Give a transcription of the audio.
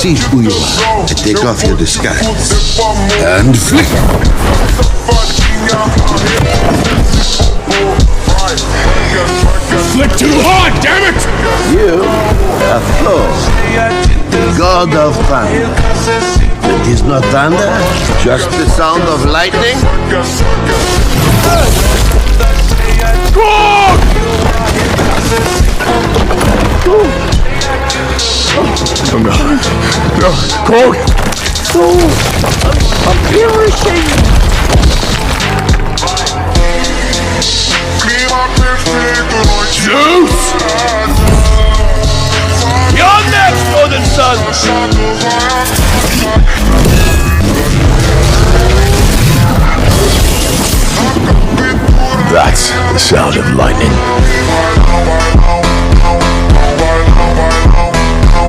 see who you are and take off your disguise. And flick! Flick too hard, damn it! You are Thor, god of thunder. It is not thunder, just the sound of lightning. Krog! No, Krog! I'm perishing! Zeus!